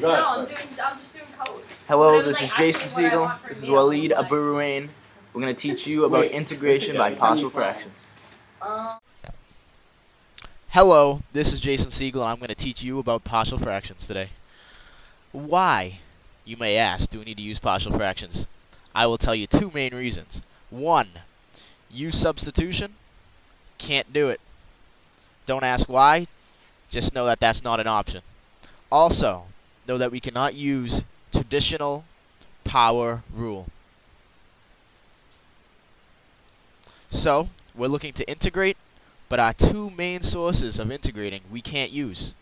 No, I'm just doing code. Hello, this is Jason Seigal. This is Walid, Abourouaine. We're going to teach you about integration by partial fractions. Hello, this is Jason Seigal, and I'm going to teach you about partial fractions today. Why, you may ask, do we need to use partial fractions? I will tell you two main reasons. One, use substitution. Can't do it. Don't ask why. Just know that that's not an option. Also, know that we cannot use traditional power rule. So, we're looking to integrate, but our two main sources of integrating we can't use.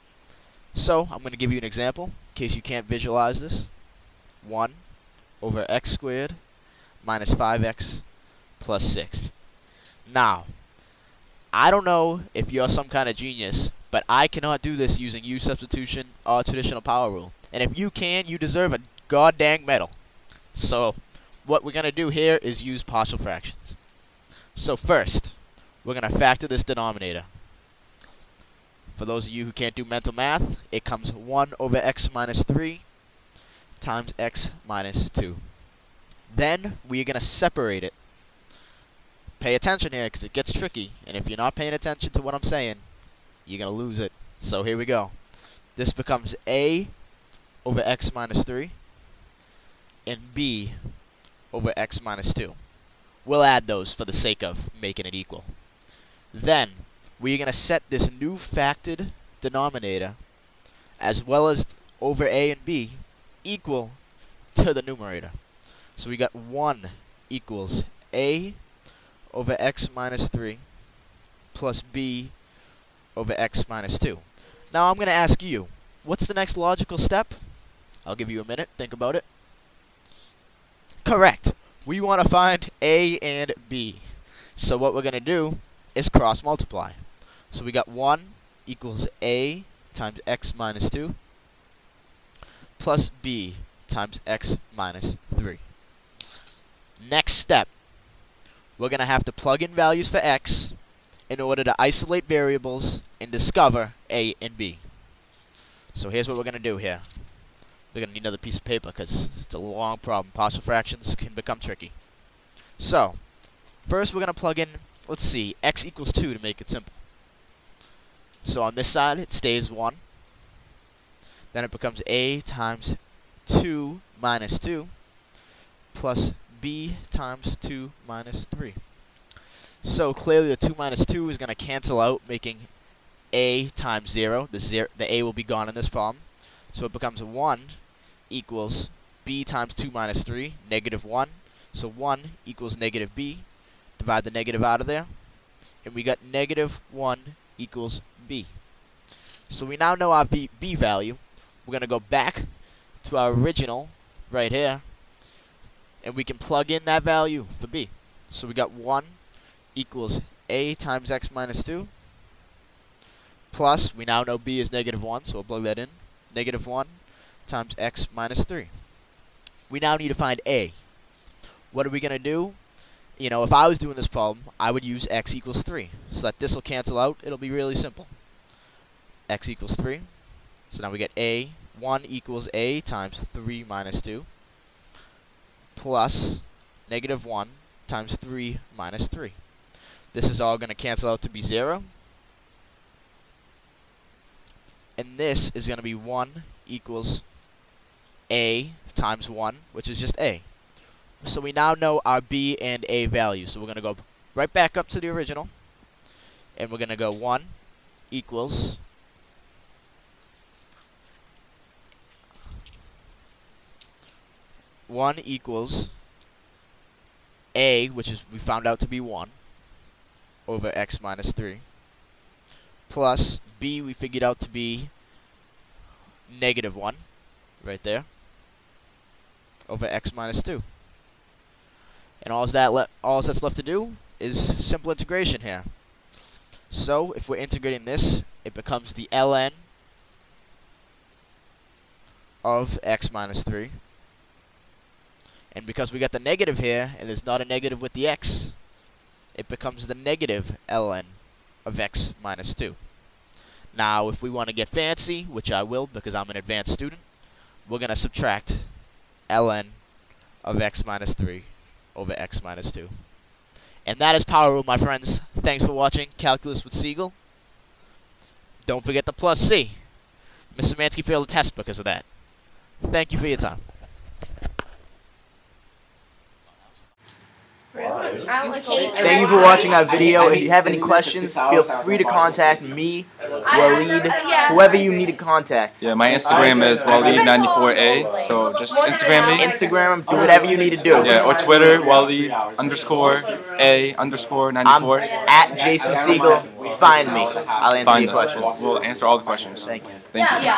So, I'm going to give you an example in case you can't visualize this. 1 over x squared minus 5x plus 6. Now, I don't know if you're some kind of genius, but I cannot do this using U substitution or traditional power rule. And if you can, you deserve a goddamn medal. So, what we're going to do here is use partial fractions. So first, we're going to factor this denominator. For those of you who can't do mental math, it comes 1 over x minus 3 times x minus 2. Then, we're going to separate it. Pay attention here, because it gets tricky. And if you're not paying attention to what I'm saying, you're going to lose it. So here we go. This becomes a over x minus 3 and b over x minus 2. We'll add those for the sake of making it equal. Then, we're going to set this new factored denominator as well as over a and b equal to the numerator. So we got 1 equals a over x minus 3 plus b over x minus 2. Now I'm going to ask you, what's the next logical step? I'll give you a minute. Think about it. Correct. We want to find a and b. So what we're going to do is cross multiply. So we got 1 equals a times x minus 2 plus b times x minus 3. Next step, we're going to have to plug in values for x in order to isolate variables and discover a and b. So here's what we're going to do here. We're going to need another piece of paper because it's a long problem. Partial fractions can become tricky. So, first we're going to plug in, let's see, x equals 2 to make it simple. So on this side, it stays 1. Then it becomes a times 2 minus 2 plus b times 2 minus 3. So clearly the 2 minus 2 is going to cancel out, making a times 0. The a will be gone in this problem. So it becomes 1 equals b times 2 minus 3, negative 1. So 1 equals negative b. Divide the negative out of there. And we got negative 1 equals b. So we now know our b value. We're going to go back to our original right here. And we can plug in that value for b. So we got 1 equals a times x minus 2 plus, we now know b is negative 1, so we'll plug that in. Negative 1 times x minus 3. We now need to find a. What are we going to do? You know, if I was doing this problem, I would use x equals 3. So that this will cancel out. It'll be really simple. X equals 3. So now we get a. 1 equals a times 3 minus 2 plus negative 1 times 3 minus 3. This is all going to cancel out to be 0. And this is going to be 1 equals a times 1, which is just a. So we now know our b and a values. So we're going to go right back up to the original. And we're going to go 1 equals a, which is we found out to be 1, over x minus 3, plus b we figured out to be negative 1, right there, over x minus 2. And all that's left to do is simple integration here. So if we're integrating this, it becomes the ln of x minus 3. And because we got the negative here, and there's not a negative with the x, it becomes the negative ln of x minus 2. Now, if we want to get fancy, which I will because I'm an advanced student, we're going to subtract ln of x minus 3 over x minus 2. And that is power rule, my friends. Thanks for watching Calculus with Seigal. Don't forget the plus C. Mr. Mansky failed the test because of that. Thank you for your time. Thank you for watching that video. If you have any questions, feel free to contact me, Walid, whoever you need to contact. Yeah, my Instagram is Walid94A, so just Instagram me. Instagram, do whatever you need to do. Yeah, or Twitter, Walid_A_94. I'm at Jason Seigal. Find me. I'll answer your questions. We'll answer all the questions. Thanks. Thank you.